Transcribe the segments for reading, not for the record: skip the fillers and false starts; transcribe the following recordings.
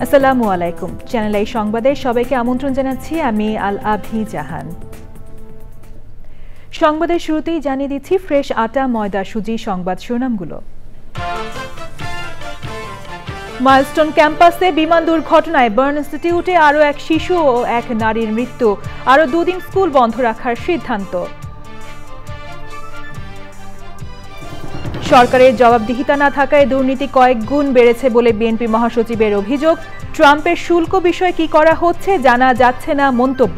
আসসালামু আলাইকুম। Channel I সংবাদে সবাইকে আমন্ত্রণ জানাচ্ছি আমি আল আভি জাহান। সংবাদের শুরুতেই জানিয়ে দিচ্ছি ফ্রেশ আটা ময়দা সুজি সংবাদ শিরোনামগুলো। মাইলস্টোন ক্যাম্পাসে বিমান দুর্ঘটনায় বার্ন ইনস্টিটিউটে আরও এক শিশু ও এক নারীর মৃত্যু, আরও দুদিন স্কুল বন্ধ রাখার সিদ্ধান্ত। সরকারের জবাবদিহিতা না থাকায় দুর্নীতি কয়েক গুণ বেড়েছে বলে বিএনপি মহাসচিবের অভিযোগ। ট্রাম্পের শুল্ক বিষয়ে কি করা হচ্ছে জানা যাচ্ছে না মন্তব্য।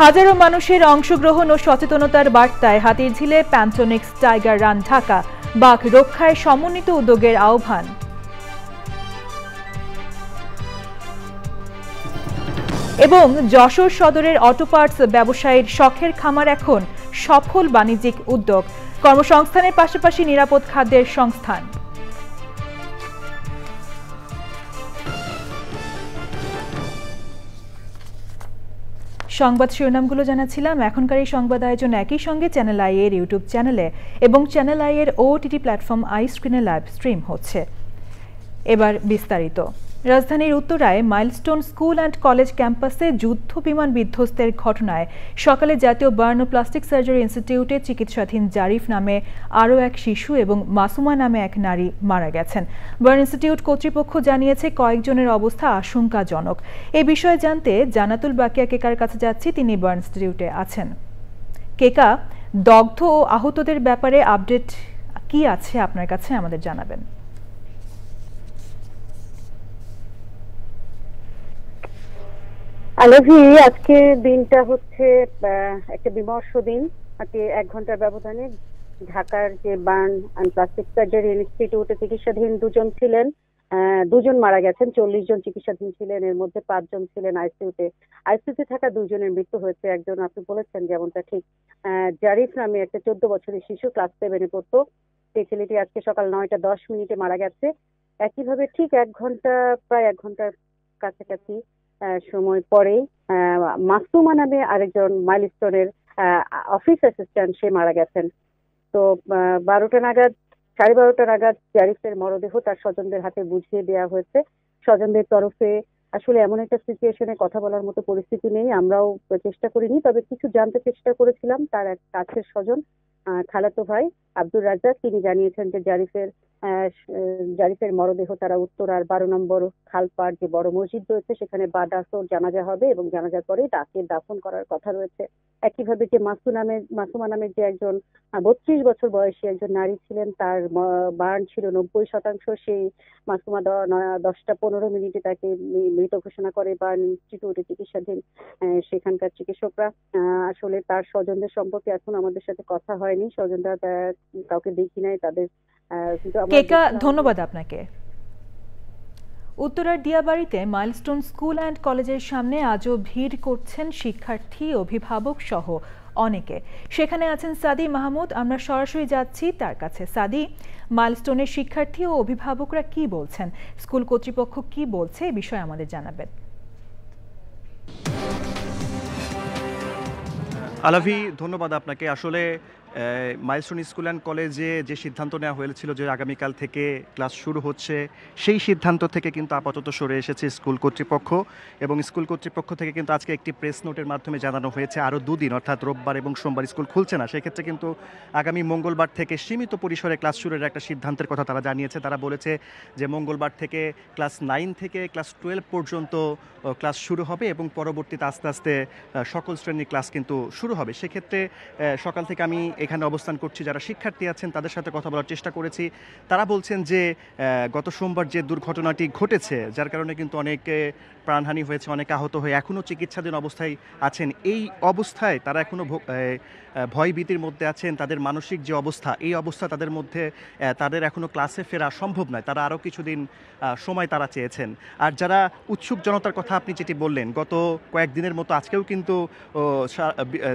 হাজারো মানুষের অংশগ্রহণ ও সচেতনতার বার্তায় হাতিরঝিলে প্যান্টোনিক্স টাইগার রান ঢাকা, বাঘ রক্ষায় সমন্বিত উদ্যোগের আহ্বান। এবং যশোর সদরের অটো পার্টস ব্যবসায়ীর শখের খামার এখন সফল বাণিজ্যিক উদ্যোগ, কর্মসংস্থানের পাশাপাশি নিরাপদ খাদ্যের সংস্থান। সংবাদ শিরোনামগুলো জানাচ্ছিলাম। এখনকার এই সংবাদ আয়োজন একই সঙ্গে চ্যানেল আই এর ইউটিউব চ্যানেলে এবং চ্যানেল আই এর ওটিটি প্ল্যাটফর্ম আই স্ক্রিনে লাইভ স্ট্রিম হচ্ছে। এবার বিস্তারিত। রাজধানীর উত্তরায় মাইলস্টোন স্কুল অ্যান্ড কলেজ ক্যাম্পাসে যুদ্ধ বিমান বিধ্বস্তের ঘটনায় সকালে জাতীয় বার্ন ও প্লাস্টিক সার্জারি ইনস্টিটিউটে চিকিৎসাধীন জারিফ নামে আরও এক শিশু এবং মাসুমা নামে এক নারী মারা গেছেন। বার্ন ইনস্টিটিউট কর্তৃপক্ষ জানিয়েছে কয়েকজনের অবস্থা আশঙ্কাজনক। এই বিষয়ে জানতে জানাতুল বাকিয়া কেকার কাছে যাচ্ছি, তিনি বার্ন ইনস্টিটিউটে আছেন। কেকা, দগ্ধ ও আহতদের ব্যাপারে আপডেট কি আছে আপনার কাছে আমাদের জানাবেন। আলাভি, আজকে দিনটা হচ্ছে একটা বিমর্ষ দিন। আজকে 1 ঘন্টার ব্যবধানে ঢাকার যে বার্ন অ্যান্ড প্লাস্টিক সার্জারি ইনস্টিটিউটে চিকিৎসাধীন দুজন মারা গেছেন। 40 জন চিকিৎসাধীন ছিলেন, এর মধ্যে 5 জন ছিলেন আইসিইউতে থাকা 2 জনের মৃত্যু হয়েছে। একজন আপনি বলেছেন যেমনটা ঠিক, জারিফ নামে একটা 14 বছরের শিশু, ক্লাস 7-এ পড়তো। সেই ছেলেটি আজকে সকাল 9:10 মারা গেছে। একইভাবে ঠিক প্রায় 1 ঘন্টার কাছাকাছি সময় পরেই মাসুমা নামে আরেকজন মাইলস্টোনের অফিস অ্যাসিস্ট্যান্ট, সে মারা গেছেন। তো 12টা নাগাদ জারিফের মরদেহ তার স্বজনদের হাতে বুঝিয়ে দেওয়া হয়েছে। স্বজনদের তরফে আসলে এমন একটা সিচুয়েশনে কথা বলার মতো পরিস্থিতি নেই, আমরাও চেষ্টা করিনি, তবে কিছু জানতে চেষ্টা করেছিলাম। তার এক কাছের স্বজন, খালাতো ভাই আব্দুর রাজ্জাক, তিনি জানিয়েছেন যে জারিফের মরদেহ তারা উত্তরার 12 নম্বর খালপাড় যে বড় মসজিদ রয়েছে সেখানে বাদ আসর জানাজা হবে এবং জানাজার পরে তাকে দাফন করার কথা রয়েছে। একইভাবে যে মাসুমা নামের যে একজন 32 বছর বয়সী একজন নারী ছিলেন, তার বার্ন ছিল 90%। সেই মাসুমা 10:15 তাকে মৃত ঘোষণা করে বার্ন ইনস্টিটিউটে চিকিৎসাধীন সেখানকার চিকিৎসকরা। আসলে তার স্বজনদের সম্পর্কে এখন আমাদের সাথে কথা হয়নি, স্বজনরা কাউকে দেখি নাই তাদের। ধন্যবাদ আপনাকে। উত্তরার দিয়াবাড়িতে মাইলস্টোন স্কুল অ্যান্ড কলেজের সামনে আজও ভিড় করছেন শিক্ষার্থী, অভিভাবক সহ অনেকে। সেখানে আছেন সাদি মাহমুদ, আমরা সরাসরি যাচ্ছি তার কাছে। সাদি, মাইলস্টোনের শিক্ষার্থী ও অভিভাবকরা কি বলছেন, স্কুল কর্তৃপক্ষ কি বলছে, এই বিষয়ে আমাদের জানাবেন। আলাভি, ধন্যবাদ আপনাকে। আসলে মাইলস্টোন স্কুল অ্যান্ড কলেজে যে সিদ্ধান্ত নেওয়া হয়েছিল যে আগামীকাল থেকে ক্লাস শুরু হচ্ছে, সেই সিদ্ধান্ত থেকে কিন্তু আপাতত সরে এসেছে স্কুল কর্তৃপক্ষ। এবং স্কুল কর্তৃপক্ষ থেকে কিন্তু আজকে একটি প্রেস নোটের মাধ্যমে জানানো হয়েছে আরও 2 দিন, অর্থাৎ রোববার এবং সোমবার স্কুল খুলছে না। সেক্ষেত্রে কিন্তু আগামী মঙ্গলবার থেকে সীমিত পরিসরে ক্লাস শুরুর একটা সিদ্ধান্তের কথা তারা জানিয়েছে। তারা বলেছে যে মঙ্গলবার থেকে ক্লাস 9 থেকে ক্লাস 12 পর্যন্ত ক্লাস শুরু হবে এবং পরবর্তীতে আস্তে আস্তে সকল শ্রেণীর ক্লাস কিন্তু শুরু হবে। সেক্ষেত্রে সকাল থেকে আমি এখানে অবস্থান করছি, যারা শিক্ষার্থী আছেন তাদের সাথে কথা বলার চেষ্টা করেছি। তারা বলছেন যে গত সোমবার যে দুর্ঘটনাটি ঘটেছে, যার কারণে কিন্তু অনেকে প্রাণহানি হয়েছে, অনেকে আহত হয়ে এখনও চিকিৎসাধীন অবস্থায় আছেন। এই অবস্থায় তারা এখনও ভয়ভীতির মধ্যে আছেন। তাদের মানসিক যে অবস্থা, এই অবস্থা তাদের মধ্যে, তাদের এখনও ক্লাসে ফেরা সম্ভব নয়। তারা আরও কিছুদিন সময় তারা চেয়েছেন। আর যারা উৎসুক জনতার কথা আপনি যেটি বললেন, গত কয়েকদিনের মতো আজকেও কিন্তু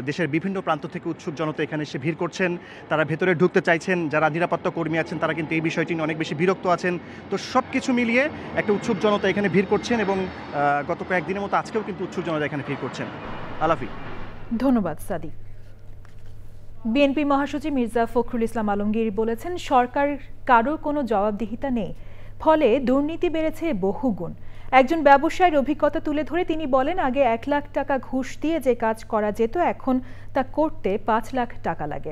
দেশের বিভিন্ন প্রান্ত থেকে উৎসুক জনতা এখানে এসে ভিড় করছেন, তারা ভেতরে ঢুকতে চাইছেন। যারা নিরাপত্তা কর্মী আছেন তারা কিন্তু এই বিষয়টি নিয়ে অনেক বেশি বিরক্ত আছেন। তো সব কিছু মিলিয়ে একটা উৎসুক জনতা এখানে ভিড় করছেন এবং গত কয়েকদিনের মতো আজকেও কিন্তু উৎসুক জনতা এখানে ভিড় করছেন। আলাফি, ধন্যবাদ সাদি। বিএনপি মহাসচিব মির্জা ফখরুল ইসলাম আলমগীর বলেছেন, সরকার কারোর কোনো জবাবদিহিতা নেই, ফলে দুর্নীতি বেড়েছে বহুগুণ। একজন ব্যবসায়ীর অভিজ্ঞতা তুলে ধরে তিনি বলেন, আগে 1 লাখ টাকা ঘুষ দিয়ে যে কাজ করা যেত এখন তা করতে 5 লাখ টাকা লাগে।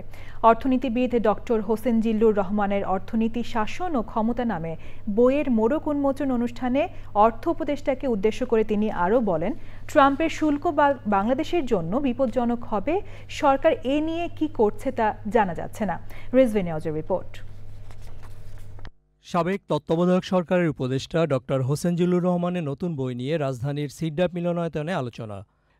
অর্থনীতিবিদ ডক্টর হোসেন জিল্লুর রহমানের অর্থনীতি, শাসন ও ক্ষমতা নামে বইয়ের মোড়ক উন্মোচন অনুষ্ঠানে অর্থ উপদেষ্টাকে উদ্দেশ্য করে তিনি আরও বলেন, ট্রাম্পের শুল্ক বাংলাদেশের জন্য বিপজ্জনক হবে। সরকার এ নিয়ে কি করছে তা জানা যাচ্ছে না। রিজভি নিউজের রিপোর্ট। সাবেক তত্ত্বাবধায়ক সরকারের উপদেষ্টা ডক্টর হোসেন জিল্লুর রহমানের নতুন বই নিয়ে রাজধানীর সিডাপ মিলনায়তনে আলোচনা।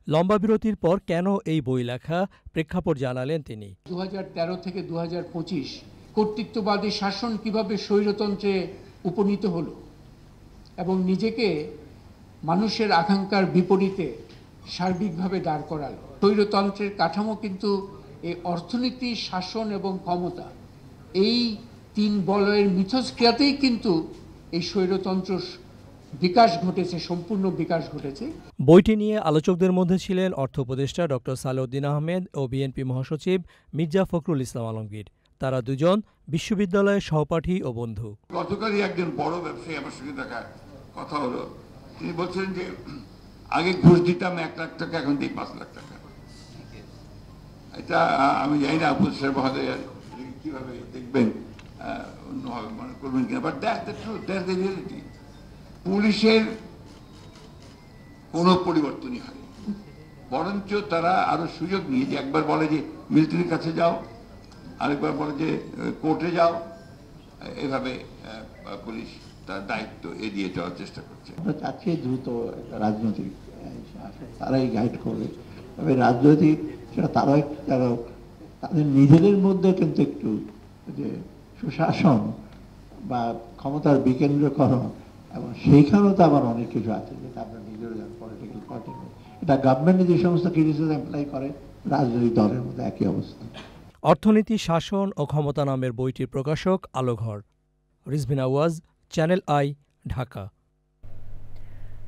লম্বা বিরতির পর কেন এই বই লেখা, প্রেক্ষাপট জানালেন তিনি। 2013 থেকে 2025 কর্তৃত্ববাদী শাসন কিভাবে স্বৈরতন্ত্রে উপনীত হলো এবং নিজেকে মানুষের আকাঙ্ক্ষার বিপরীতে সার্বিকভাবে দাঁড় করালো। স্বৈরতন্ত্রের কাঠামো কিন্তু এই অর্থনীতি, শাসন এবং ক্ষমতা, এই 3 বলয়ের মিথস্ক্রিয়াতেই কিন্তু এই স্বৈরতন্ত্র বিকাশ ঘটেছে, সম্পূর্ণ বিকাশ ঘটেছে। বইটি নিয়ে আলোচকদের মধ্যে ছিলেন অর্থ উপদেষ্টা ডক্টর সালেউদ্দিন আহমেদ ও বিএনপি মহাসচিব মির্জা ফখরুল ইসলাম আলমগীর। তারা দুজন বিশ্ববিদ্যালয়ের সহপাঠী ও বন্ধু। গতকালই একজন বড় ব্যবসায়ী আমার সঙ্গে দেখা কথা হলো, তিনি বলছেন যে আগে ঘুষ দিতাম 1 লাখ টাকা, এখন দিই 5 লাখ টাকা। এটা আমি জানি না উপদেষ্টা মহোদয় কিভাবে দেখবেন, অন্যভাবে মনে করবেন কিনা, but that's the truth, that's the reality. পুলিশের কোনো পরিবর্তনই হয়নি, বরঞ্চ তারা আরো সুযোগ নিয়ে, যে একবার বলে যে মিলিটারির কাছে যাও, আরেকবার বলে যে কোর্টে যাও, এভাবে পুলিশ তার দায়িত্ব এড়িয়ে যাওয়ার চেষ্টা করছে। আমরা চাচ্ছি দ্রুত রাজনৈতিক তারাই গাইড করবে, তবে রাজনৈতিক সেটা তারা তাদের নিজেদের মধ্যে কিন্তু একটু যে সুশাসন বা ক্ষমতার বিকেন্দ্রীকরণ, এবং সেইখানেও তো আবার অনেক কিছু আছে যেটা আমরা নিজেরা জানি। পলিটিক্যাল পার্টি, এটা গভর্নমেন্টে যে সমস্ত ক্রিটিসিজম অ্যাপ্লাই করে, রাজনৈতিক দলের মধ্যে একই অবস্থা। অর্থনীতি, শাসন ও ক্ষমতা নামের বইটির প্রকাশক আলোঘর। রিজভি আওয়াজ, চ্যানেল আই, ঢাকা।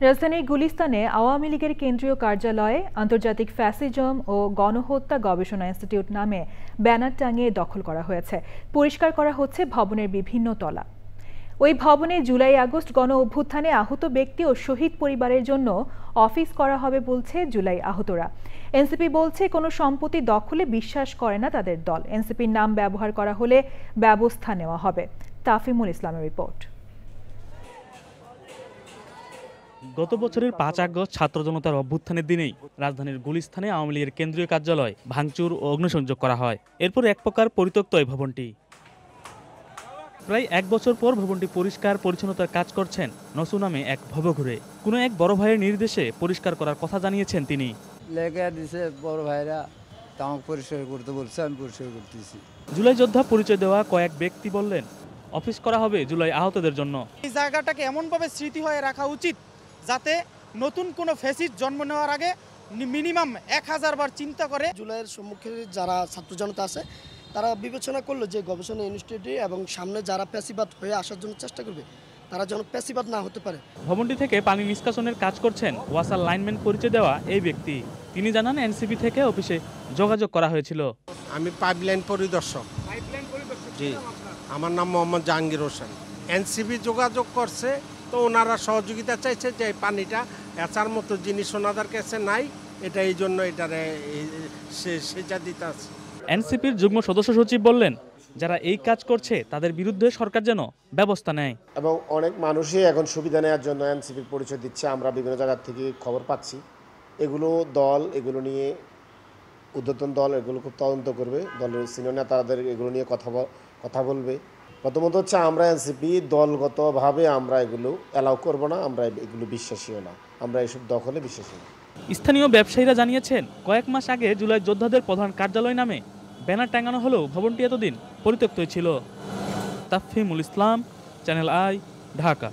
রাজধানীর গুলিস্তানে আওয়ামী লীগের কেন্দ্রীয় কার্যালয়ে আন্তর্জাতিক ফ্যাসিজম ও গণহত্যা গবেষণা ইনস্টিটিউট নামে ব্যানার টাঙিয়ে দখল করা হয়েছে। পরিষ্কার করা হচ্ছে ভবনের বিভিন্ন তলা। ওই ভবনে জুলাই আগস্ট গণ অভ্যুত্থানে আহত ব্যক্তি ও শহীদ পরিবারের জন্য অফিস করা হবে বলছে জুলাই আহতরা। এনসিপি বলছে, কোনো সম্পত্তি দখলে বিশ্বাস করে না তাদের দল। এনসিপির নাম ব্যবহার করা হলে ব্যবস্থা নেওয়া হবে। তাফিমুল ইসলামের রিপোর্ট। গত বছরের 5 আগস্ট ছাত্র জনতার অভ্যুত্থানের দিনেই রাজধানীর গুলিস্তানে আওয়ামী লীগের কেন্দ্রীয় কার্যালয় ভাঙচুর ও অগ্নিসংযোগ করা হয়। এরপর এক প্রকার পরিত্যক্ত এই ভবনটি। প্রায় 1 বছর পর ভবনটি পরিষ্কার পরিচ্ছন্নতার কাজ করছেন নসু নামে এক ভবঘুরে। কোনো এক বড় ভাইয়ের নির্দেশে পরিষ্কার করার কথা জানিয়েছেন তিনি। লেখা দিছে বড় ভাইরা, তাও পরিষ্কার করতে বলছে, আমি পরিষ্কার করতেছি। জুলাই যোদ্ধা পরিচয় দেওয়া কয়েক ব্যক্তি বললেন, অফিস করা হবে জুলাই আহতদের জন্য। এই জায়গাটাকে এমনভাবে স্মৃতি হয়ে রাখা উচিত যাতে নতুন কোনো ফ্যাসিস্ট জন্ম নেওয়ার আগে মিনিমাম 1000 বার চিন্তা করে। জুলাইয়ের সম্মুখে যারা ছাত্র জনতা আছে তারা বিবেচনা করলো যে গবেষণা ইনস্টিটিউটে এবং সামনে যারা প্যাসিবাদ হয়ে আসার জন্য চেষ্টা করবে তারা যেন প্যাসিবাদ না হতে পারে। ভবনটি থেকে পানি নিষ্কাশনের কাজ করছেন ওয়াসার লাইনম্যান পরিচয় দেওয়া এই ব্যক্তি। তিনি জানান, এনসিপি থেকে অফিসে যোগাযোগ করা হয়েছিল। আমি পাইপলাইন পরিদর্শক। জি, আমার নাম মোহাম্মদ জাহাঙ্গীর হোসেন। এনসিপি যোগাযোগ করছে, তো ওনারা সহযোগিতা চাইছে যে পানিটা এচার মতো জিনিস ওনাদের কাছে নাই, এটা এই জন্য এটারে সেচা দিতে আছে। এনসিপির যুগ্ম সদস্য সচিব বললেন, যারা এই কাজ করছে তাদের বিরুদ্ধে সরকার যেন ব্যবস্থা নেয়। এবং অনেক মানুষই এখন সুবিধা নেওয়ার জন্য এনসিপির পরিচয় দিচ্ছে। আমরা বিভিন্ন জায়গা থেকে খবর পাচ্ছি। এগুলো দল, এগুলো নিয়ে ঊর্ধ্বতন দল এগুলো খুব তদন্ত করবে, দলের সিনিয়র নেতাদের এগুলো নিয়ে কথা বলবে। প্রথমত হচ্ছে আমরা এনসিপি দলগতভাবে আমরা এগুলো অ্যালাউ করব না, আমরা এগুলো বিশ্বাসীও না, আমরা এসব দখলে বিশ্বাসী না। স্থানীয় ব্যবসায়ীরা জানিয়েছেন, কয়েক মাস আগে জুলাই যোদ্ধাদের প্রধান কার্যালয় নামে ব্যানার টাঙানো হলেও ভবনটি এতদিন পরিত্যক্তই ছিল। Tafimul Islam, Channel I, Dhaka.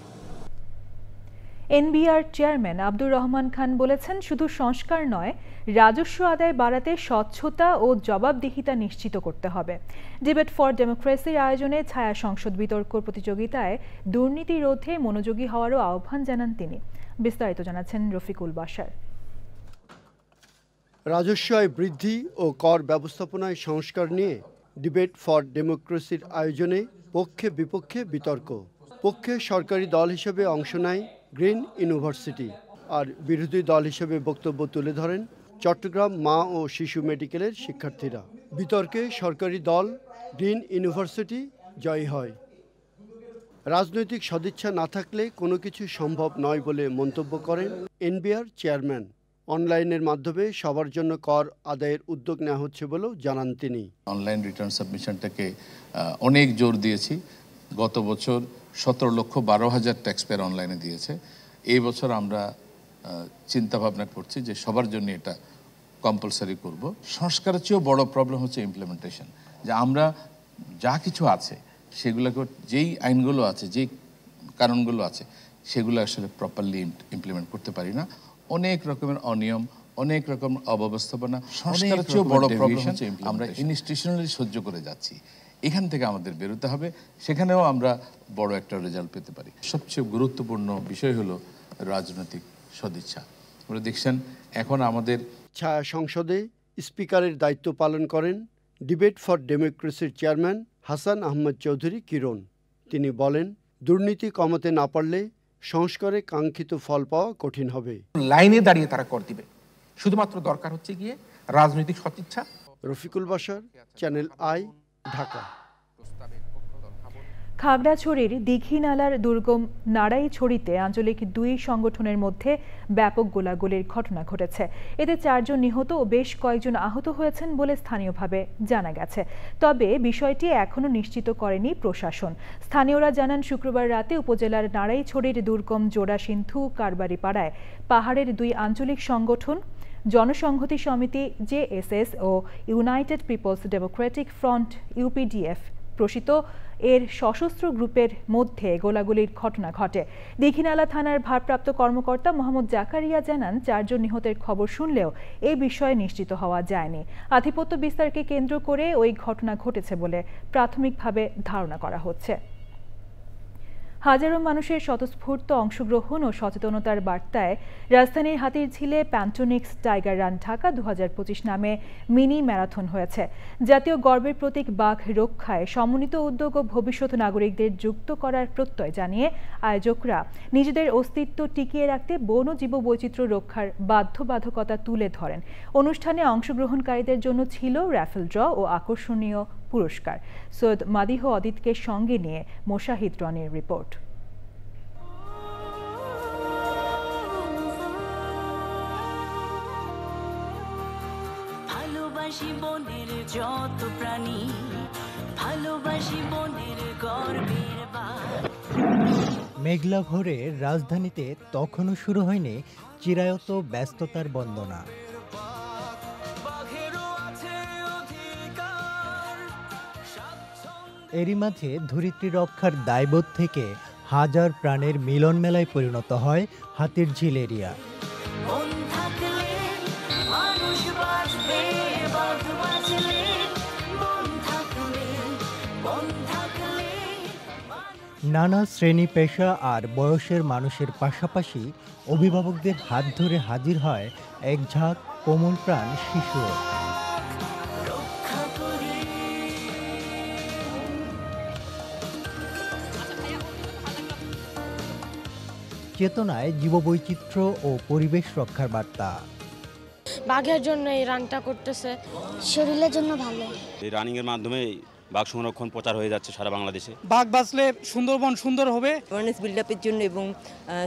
NBR chairman Abdur Rahman Khan বলেছেন, শুধু সংস্কার নয়, রাজস্ব আদায় বাড়াতে স্বচ্ছতা ও জবাবদিহিতা নিশ্চিত করতে হবে। ডিবেট ফর ডেমোক্রেসির আয়োজনে ছায়া সংসদ বিতর্ক প্রতিযোগিতায় দুর্নীতি রোধে মনোযোগী হওয়ারও আহ্বান জানান তিনি। বিস্তারিত জানাচ্ছেন রফিকুল বাশার। রাজস্ব আয় বৃদ্ধি ও কর ব্যবস্থাপনায় সংস্কার নিয়ে ডিবেট ফর ডেমোক্রেসির আয়োজনে পক্ষে বিপক্ষে বিতর্ক। পক্ষে সরকারি দল হিসেবে অংশ নেয় গ্রিন ইউনিভার্সিটি, আর বিরোধী দল হিসেবে বক্তব্য তুলে ধরেন চট্টগ্রাম মা ও শিশু মেডিকেলের শিক্ষার্থীরা। বিতর্কে সরকারি দল গ্রিন ইউনিভার্সিটি জয়ী হয়। রাজনৈতিক সদিচ্ছা না থাকলে কোনো কিছু সম্ভব নয় বলে মন্তব্য করেন এনবিআর চেয়ারম্যান। অনলাইনের মাধ্যমে সবার জন্য কর আদায়ের উদ্যোগ নেওয়া হচ্ছে বলেও জানান তিনি। অনলাইন রিটার্ন সাবমিশনটাকে অনেক জোর দিয়েছি। গত বছর 17,12,000 ট্যাক্স পেয়ার অনলাইনে দিয়েছে। এই বছর আমরা চিন্তা ভাবনা করছি যে সবার জন্য এটা কম্পালসারি করব। সংস্কারের চেয়েও বড় প্রবলেম হচ্ছে ইমপ্লিমেন্টেশন, যে আমরা যা কিছু আছে সেগুলোকে, যেই আইনগুলো আছে, যেই কারণগুলো আছে, সেগুলো আসলে প্রপারলি ইমপ্লিমেন্ট করতে পারি না। অনেক রকমের অনিয়ম, অনেক রকম অব্যবস্থাপনা, সংস্কারের চেয়েও বড় প্রবলেম হচ্ছে আমরা ইনস্টিটিউশনালি সহ্য করে যাচ্ছি। এখান থেকে আমাদের বেরোতে হবে, সেখানেও আমরা বড় একটা রেজাল্ট পেতে পারি। সবচেয়ে গুরুত্বপূর্ণ বিষয় হলো রাজনৈতিক সদিচ্ছা। আপনারা দেখছেন এখন আমাদের ছায়া সংসদে স্পিকারের দায়িত্ব পালন করেন ডিবেট ফর ডেমোক্রেসির চেয়ারম্যান হাসান আহমদ চৌধুরী কিরণ। তিনি বলেন, দুর্নীতি কমাতে না পারলে সংস্কারে কাঙ্ক্ষিত ফল পাওয়া কঠিন হবে। লাইনে দাঁড়িয়ে তারা কর দিবে, শুধুমাত্র দরকার হচ্ছে গিয়ে রাজনৈতিক সদিচ্ছা। Rafiqul Bashar, channel I, Dhaka. খাগড়াছড়ির দীঘিনালার দুর্গম নাড়াইছড়িতে আঞ্চলিক দুই সংগঠনের মধ্যে ব্যাপক গোলাগুলির ঘটনা ঘটেছে। এতে 4 জন নিহত ও বেশ কয়েকজন আহত হয়েছেন বলে স্থানীয়ভাবে জানা গেছে। তবে বিষয়টি এখনও নিশ্চিত করেনি প্রশাসন। স্থানীয়রা জানান, শুক্রবার রাতে উপজেলার নাড়াইছড়ির দুর্গম জোড়াসিন্ধু কারবারি পাড়ায় পাহাড়ের দুই আঞ্চলিক সংগঠন জনসংহতি সমিতি জেএসএস ও United People's Democratic Front UPDF Prasit এর সশস্ত্র গ্রুপের মধ্যে গোলাগুলির ঘটনা ঘটে। দীঘিনালা থানার ভারপ্রাপ্ত কর্মকর্তা মোহাম্মদ জাকারিয়া জানান, 4 জন নিহতের খবর শুনলেও এই বিষয়ে নিশ্চিত হওয়া যায়নি। আধিপত্য বিস্তারকে কেন্দ্র করে ওই ঘটনা ঘটেছে বলে প্রাথমিকভাবে ধারণা করা হচ্ছে। হাজারো মানুষের স্বতঃস্ফূর্ত অংশগ্রহণ ও সচেতনতার বার্তায় রাজধানীর হাতিরঝিলে প্যান্টোনিক্স টাইগার রান ঢাকা 2025 নামে মিনি ম্যারাথন হয়েছে। জাতীয় গর্বের প্রতীক বাঘ রক্ষায় সমন্বিত উদ্যোগ ও ভবিষ্যৎ নাগরিকদের যুক্ত করার প্রত্যয় জানিয়ে আয়োজকরা নিজেদের অস্তিত্ব টিকিয়ে রাখতে বন ও জীববৈচিত্র্য রক্ষার বাধ্যবাধকতা তুলে ধরেন। অনুষ্ঠানে অংশগ্রহণকারীদের জন্য ছিল র্যাফেল ড্র ও আকর্ষণীয় পুরস্কার। সৈয়দ মাদিহ অদিতকে সঙ্গে নিয়ে মোশাহিদ রনির রিপোর্ট। ভালোবাসি বনের যত প্রাণী, ভালোবাসি বনের গর্বের বাঘ। মেঘলা ভোরে রাজধানীতে তখনও শুরু হয়নি চিরায়ত ব্যস্ততার বন্দনা। এরই মাঝে ধরিত্রী রক্ষার দায়বোধ থেকে হাজার প্রাণের মিলন মেলায় পরিণত হয় হাতিরঝিল এরিয়া। নানা শ্রেণী পেশা আর বয়সের মানুষের পাশাপাশি অভিভাবকদের হাত ধরে হাজির হয় এক ঝাঁক কোমল প্রাণ শিশু। চেতনায় জীববৈচিত্র্য ও পরিবেশ রক্ষার বার্তা। বাঘের জন্য এই রানটা করতেছে, শরীরের জন্য ভালো। এই রানিং এর মাধ্যমে বাঘ সংরক্ষণ প্রচার হয়ে যাচ্ছে সারা বাংলাদেশে। বাঘ বাঁচলে সুন্দরবন সুন্দর হবে। অ্যাওয়ারনেস বিল্ড আপের জন্য এবং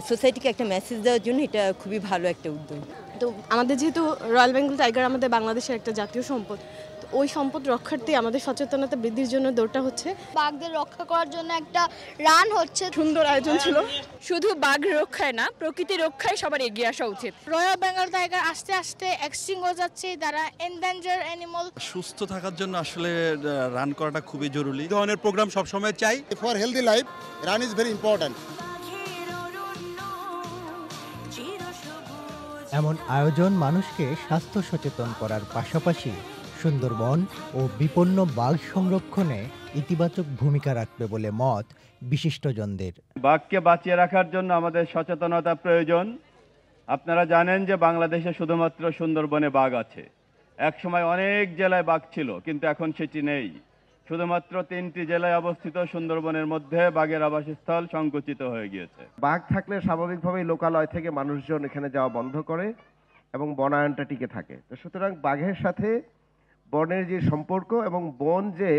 সোসাইটিকে একটা মেসেজ দেওয়ার জন্য এটা খুবই ভালো একটা উদ্যোগ। তো আমাদের যেহেতু রয়্যাল বেঙ্গল টাইগার আমাদের বাংলাদেশের একটা জাতীয় সম্পদ, তো ওই সম্পদ রক্ষার্থে আমাদের সচেতনতা বৃদ্ধির জন্য দৌড়টা হচ্ছে। বাঘদের রক্ষা করার জন্য একটা রান হচ্ছে। সুন্দর আয়োজন ছিল। শুধু বাঘ রক্ষায় না, প্রকৃতি রক্ষায় সবার এগিয়ে আসা উচিত। রয়্যাল বেঙ্গল টাইগার আস্তে আস্তে এক্সটিংক্ট হয়ে যাচ্ছে, তারা এনডেঞ্জার অ্যানিমাল। সুস্থ থাকার জন্য আসলে রান করাটা খুবই জরুরি। এই ধরনের প্রোগ্রাম সবসময় চাই। For healthy life run is very important. এমন আয়োজন মানুষকে স্বাস্থ্য সচেতন করার পাশাপাশি সুন্দরবন ও বিপন্ন বাঘ সংরক্ষণে ইতিবাচক ভূমিকা রাখবে বলে মত বিশিষ্টজনদের। বাঘকে বাঁচিয়ে রাখার জন্য আমাদের সচেতনতা প্রয়োজন। আপনারা জানেন যে বাংলাদেশে শুধুমাত্র সুন্দরবনে বাঘ আছে। একসময় অনেক জেলায় বাঘ ছিল, কিন্তু এখন সেটি নেই। শুধুমাত্র 3টি জেলায় অবস্থিত সুন্দরবনের মধ্যে বাঘের আবাসস্থল সংকুচিত হয়ে গিয়েছে। বাঘ থাকলে স্বাভাবিকভাবেই লোকালয় থেকে মানুষজন এখানে যাওয়া বন্ধ করে এবং বনায়নটা টিকে থাকে। তো সুতরাং বাঘের সাথে বনের যে সম্পর্ক এবং বন যে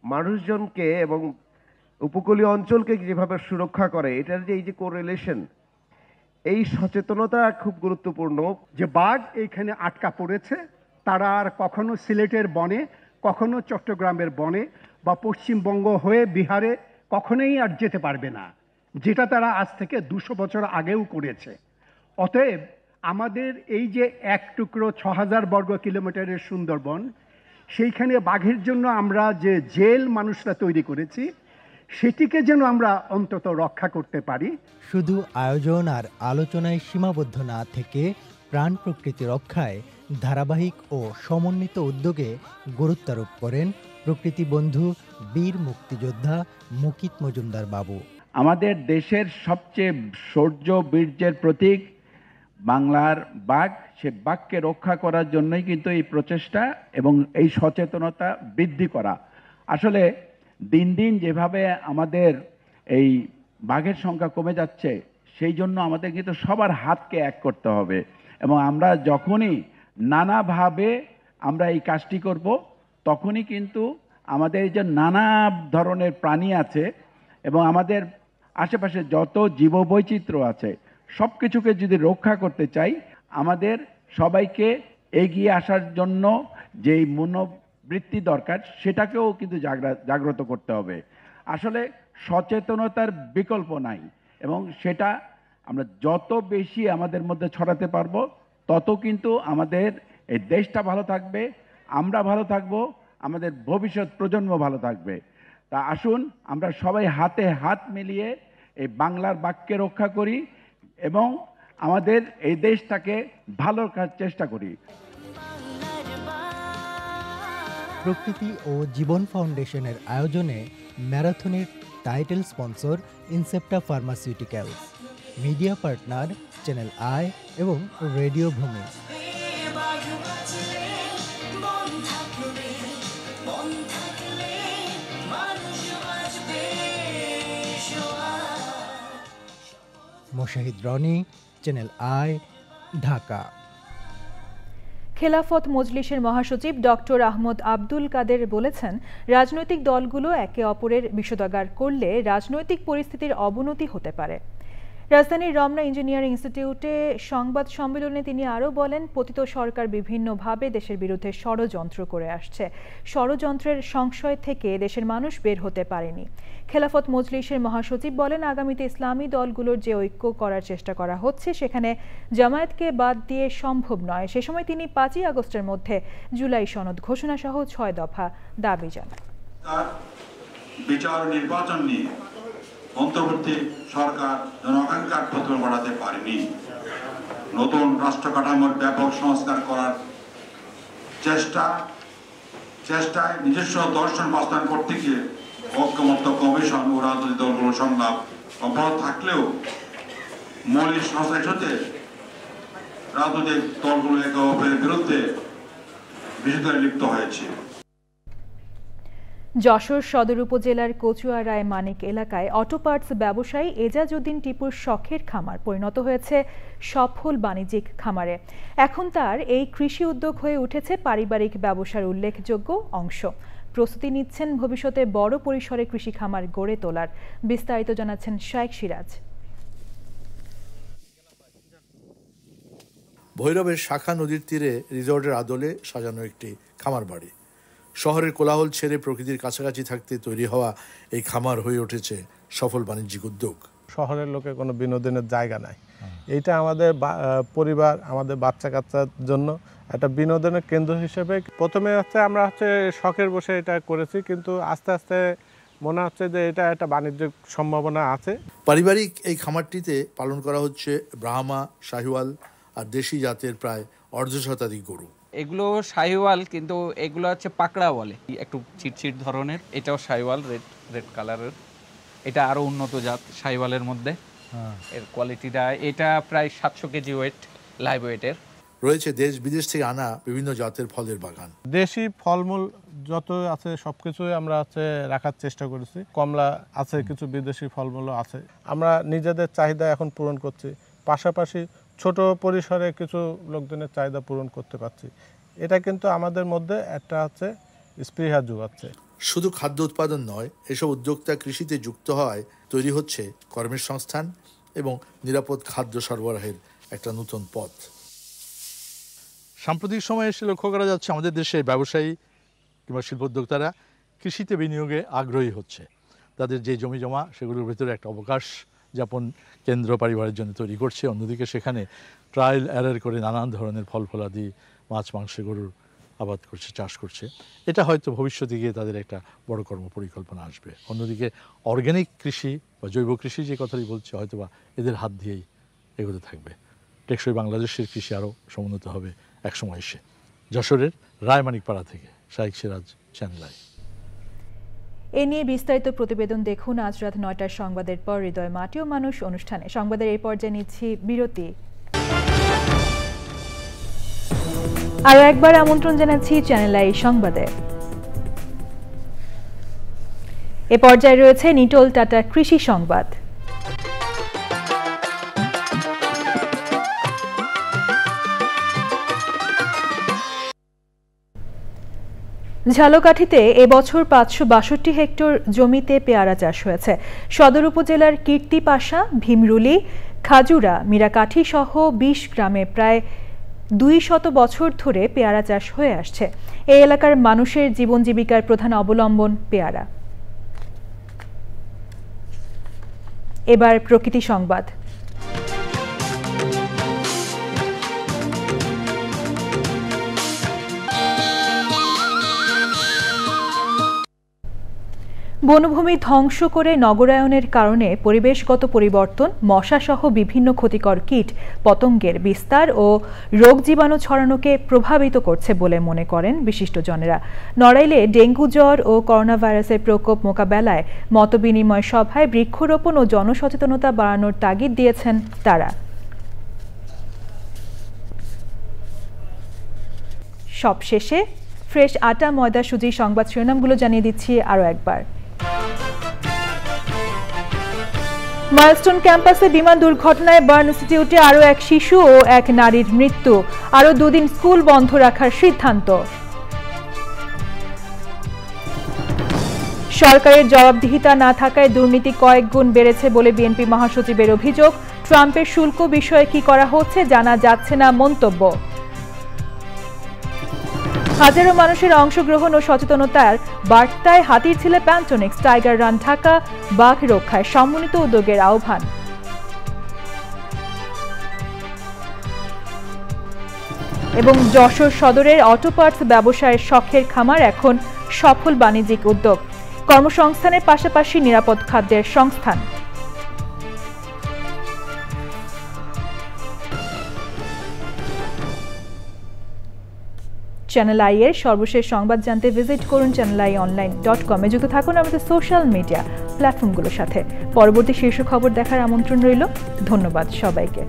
মানুষজনকে এবং উপকূলীয় অঞ্চলকে যেভাবে সুরক্ষা করে, এটার যে এই যে কোরিলেশন, এই সচেতনতা খুব গুরুত্বপূর্ণ। যে বাঘ এইখানে আটকা পড়েছে, তারা আর কখনো সিলেটের বনে, কখনো চট্টগ্রামের বনে বা পশ্চিমবঙ্গ হয়ে বিহারে কখনোই আর যেতে পারবে না, যেটা তারা আজ থেকে 200 বছর আগেও করেছে। অতএব আমাদের এই যে এক টুকরো 6000 বর্গ কিলোমিটারের সুন্দরবন, সেইখানে বাঘের জন্য আমরা যে জেল মানুষরা তৈরি করেছি, সেটিকে যেন আমরা অন্তত রক্ষা করতে পারি। শুধু আয়োজন আর আলোচনায় সীমাবদ্ধ না থেকে প্রাণ প্রকৃতি রক্ষায় ধারাবাহিক ও সমন্বিত উদ্যোগে গুরুত্বারোপ করেন প্রকৃতি বন্ধু বীর মুক্তিযোদ্ধা মুকিত মজুমদার বাবু। আমাদের দেশের সবচেয়ে শৌর্য বীর্যের প্রতীক বাংলার বাঘ, সে বাঘকে রক্ষা করার জন্যই কিন্তু এই প্রচেষ্টা এবং এই সচেতনতা বৃদ্ধি করা। আসলে দিন দিন যেভাবে আমাদের এই বাঘের সংখ্যা কমে যাচ্ছে, সেই জন্য আমাদের কিন্তু সবার হাতকে এক করতে হবে এবং আমরা যখনই নানাভাবে আমরা এই কাজটি করব, তখনই কিন্তু আমাদের যে নানা ধরনের প্রাণী আছে এবং আমাদের আশেপাশে যত জীববৈচিত্র্য আছে, সব কিছুকে যদি রক্ষা করতে চাই, আমাদের সবাইকে এগিয়ে আসার জন্য যেই মনোবৃত্তি দরকার, সেটাকেও কিন্তু জাগ্রত করতে হবে। আসলে সচেতনতার বিকল্প নাই এবং সেটা আমরা যত বেশি আমাদের মধ্যে ছড়াতে পারবো, তত কিন্তু আমাদের এই দেশটা ভালো থাকবে, আমরা ভালো থাকবো, আমাদের ভবিষ্যৎ প্রজন্ম ভালো থাকবে। তা আসুন আমরা সবাই হাতে হাত মিলিয়ে এই বাংলার বাঘকে রক্ষা করি এবং আমাদের এই দেশটাকে ভালো রাখার চেষ্টা করি। প্রকৃতি ও জীবন ফাউন্ডেশনের আয়োজনে ম্যারাথনের title sponsor Incepta pharmaceuticals, media partner Channel I এবং radio Bhumi. Moshahid Rony, Channel I, Dhaka. Khelafat মজলিসের মহাসচিব ডক্টর আহমদ আব্দুল কাদের বলেছেন, রাজনৈতিক দলগুলো একে অপরের বিষোদ্গার করলে রাজনৈতিক পরিস্থিতির অবনতি হতে পারে। রাজধানীর রমনা ইঞ্জিনিয়ারিং ইনস্টিটিউটে সংবাদ সম্মেলনে তিনি আরও বলেন, পতিত সরকার বিভিন্নভাবে দেশের বিরুদ্ধে ষড়যন্ত্র করে আসছে। ষড়যন্ত্রের সংশয় থেকে দেশের মানুষ বের হতে পারেনি। খেলাফত মজলিসের মহাসচিব বলেন, আগামীতে ইসলামী দলগুলোর যে ঐক্য করার চেষ্টা করা হচ্ছে, সেখানে জামায়াতকে বাদ দিয়ে সম্ভব নয়। সে সময় তিনি 5ই আগস্টের মধ্যে জুলাই সনদ ঘোষণা সহ 6 দফা দাবি জানান। বিচার নির্বাচন নিয়ে অন্তর্বর্তী সরকার জনআকাঙ্ক্ষার প্রতিফলন ঘটাতে পারেনি। নতুন রাষ্ট্র কাঠামোর ব্যাপক সংস্কার করার চেষ্টায় নিজস্ব দর্শন বাস্তবায়ন করতে গিয়ে ঐক্যমত্য কমিশন ও রাজনৈতিক দলগুলোর সংলাপ অব্যাহত থাকলেও মৌলিক সংস্কারে রাজনৈতিক দলগুলো একে অপরের বিরুদ্ধে বিষোদ্গারে লিপ্ত হয়েছে। যশোর সদর উপজেলার কচুয়ারায় মানিক এলাকায় অটো পার্টস ব্যবসায়ী এজাজউদ্দিন টিপুর শখের খামার পরিণত হয়েছে সফল বাণিজ্যিক খামারে। এখন তার এই কৃষি উদ্যোগ হয়ে উঠেছে পারিবারিক ব্যবসার উল্লেখযোগ্য অংশ। প্রস্তুতি নিচ্ছেন ভবিষ্যতে বড় পরিসরে কৃষি খামার গড়ে তোলার। বিস্তারিত জানাচ্ছেন শাইখ সিরাজ। ভৈরবের শাখা নদীর তীরে রিসর্টের আদলে সাজানো একটি খামার বাড়ি। শহরের কোলাহল ছেড়ে প্রকৃতির কাছাকাছি থাকতে তৈরি হওয়া এই খামার হয়ে উঠেছে সফল বাণিজ্যিক উদ্যোগ। শহরের লোকে কোনো বিনোদনের জায়গা নাই, এইটা আমাদের পরিবার, আমাদের বাচ্চা কাচ্চার জন্য একটা বিনোদনের কেন্দ্র হিসেবে প্রথমে আমরা শখের বসে এটা করেছি, কিন্তু আস্তে আস্তে মনে হচ্ছে যে এটা একটা বাণিজ্যিক সম্ভাবনা আছে। পারিবারিক এই খামারটিতে পালন করা হচ্ছে ব্রাহ্মা, শাহিওয়াল আর দেশি জাতের প্রায় 1/2 শতাধিক গরু। এগুলো শাহিওয়াল, কিন্তু এগুলো হচ্ছে পাকড়া বলে, একটু চিটচিট ধরনের। এটাও শাহিওয়াল, রেড কালারের। এটা আরো উন্নত জাত শাহিওয়ালের মধ্যে। এর কোয়ালিটিটা, এটা প্রায় 700 কেজি ওয়েট, লাইভ ওয়েটের। রয়েছে দেশ বিদেশ থেকে আনা বিভিন্ন জাতের ফলের বাগান। দেশি ফলমূল যত আছে সবকিছুই আমরা রাখার চেষ্টা করেছি। কমলা আছে, কিছু বিদেশি ফলমূলও আছে। আমরা নিজেদের চাহিদা এখন পূরণ করছি, পাশাপাশি ছোট পরিসরে কিছু লোকজনের চাহিদা পূরণ করতে পারছি। এটা কিন্তু আমাদের মধ্যে একটা স্পৃহা যোগাচ্ছে। শুধু খাদ্য উৎপাদন নয়, এসব উদ্যোক্তা কৃষিতে যুক্ত হওয়ায় তৈরি হচ্ছে কর্মের সংস্থান এবং নিরাপদ খাদ্য সরবরাহের একটা নতুন পথ। সাম্প্রতিক সময়ে এসে লক্ষ্য করা যাচ্ছে আমাদের দেশের ব্যবসায়ী কিংবা শিল্পোদ্যোক্তারা কৃষিতে বিনিয়োগে আগ্রহী হচ্ছে। তাদের যে জমি জমা সেগুলোর ভেতরে একটা অবকাশ যাপন কেন্দ্র পরিবারের জন্য তৈরি করছে। অন্যদিকে সেখানে ট্রায়াল এরর করে নানান ধরনের ফল ফলাদি, মাছ মাংস, গরুর আবাদ করছে, চাষ করছে। এটা হয়তো ভবিষ্যতে গিয়ে তাদের একটা বড় কর্ম পরিকল্পনা আসবে। অন্যদিকে অর্গ্যানিক কৃষি বা জৈব কৃষি যে কথাই বলছে, হয়তো বা এদের হাত দিয়েই এগোতে থাকবে। টেকসই বাংলাদেশের কৃষি আরও সমুন্নত হবে একসময় এসে। যশোরের রায়মানিকপাড়া থেকে শাইখ সিরাজ, চ্যানেল আই। এ নিয়ে বিস্তারিত প্রতিবেদন দেখুন আজ রাত ৯টার সংবাদের পর হৃদয় মাটি ও মানুষ অনুষ্ঠানে। সংবাদের এই পর্যায়ে নিচ্ছি বিরতি। আরও একবার আমন্ত্রণ জানাচ্ছি চ্যানেল আই সংবাদে। এ পর্যায়ে রয়েছে নিটোল টাটা কৃষি সংবাদ। ঝালকাঠিতে এবছর 562 হেক্টর জমিতে পেয়ারা চাষ হয়েছে। সদর উপজেলার কীর্তিপাশা, ভীমরুলি, খাজুরা, মীরাকাঠি সহ 20 গ্রামে প্রায় 200 বছর ধরে পেয়ারা চাষ হয়ে আসছে। এই এলাকার মানুষের জীবন জীবিকার প্রধান অবলম্বন পেয়ারা। এবার প্রকৃতি সংবাদ। বনভূমি ধ্বংস করে নগরায়নের কারণে পরিবেশগত পরিবর্তন, মশাসহ বিভিন্ন ক্ষতিকর কীট পতঙ্গের বিস্তার ও রোগ জীবাণু ছড়ানোকে প্রভাবিত করছে বলে মনে করেন বিশিষ্টজনেরা। নড়াইলে ডেঙ্গু জ্বর ও করোনা ভাইরাসের প্রকোপ মোকাবেলায় মতবিনিময় সভায় বৃক্ষরোপণ ও জনসচেতনতা বাড়ানোর তাগিদ দিয়েছেন তারা। সবশেষে ফ্রেশ আটা, ময়দা, সুজি সংবাদ শিরোনামগুলো জানিয়ে দিচ্ছি আরও একবার। মাইলস্টোন ক্যাম্পাসে বিমান দুর্ঘটনায় বার্ন ইনস্টিটিউটে আরও এক শিশু ও এক নারীর মৃত্যু। আরও 2 দিন স্কুল বন্ধ রাখার সিদ্ধান্ত। সরকারের জবাবদিহিতা না থাকায় দুর্নীতি কয়েক গুণ বেড়েছে বলে বিএনপি মহাসচিবের অভিযোগ। ট্রাম্পের শুল্ক বিষয়ে কি করা হচ্ছে জানা যাচ্ছে না মন্তব্য। হাজারো মানুষের অংশগ্রহণ ও সচেতনতার বার্তায় হাতিরঝিলে প্যান্টোনিক্স, টাইগার রান ঢাকা, বাঘ রক্ষায় সমন্বিত উদ্যোগের আহ্বান। এবং যশোর সদরের অটো পার্টস ব্যবসায়ের শখের খামার এখন সফল বাণিজ্যিক উদ্যোগ। কর্মসংস্থানের পাশাপাশি নিরাপদ খাদ্যের সংস্থান। চ্যানেল আই এর সর্বশেষ সংবাদ জানতে ভিজিট করুন channelionline.com। যুক্ত থাকুন আমাদের সোশ্যাল মিডিয়া প্ল্যাটফর্মগুলোর সাথে। পরবর্তী শীর্ষ খবর দেখার আমন্ত্রণ রইল। ধন্যবাদ সবাইকে।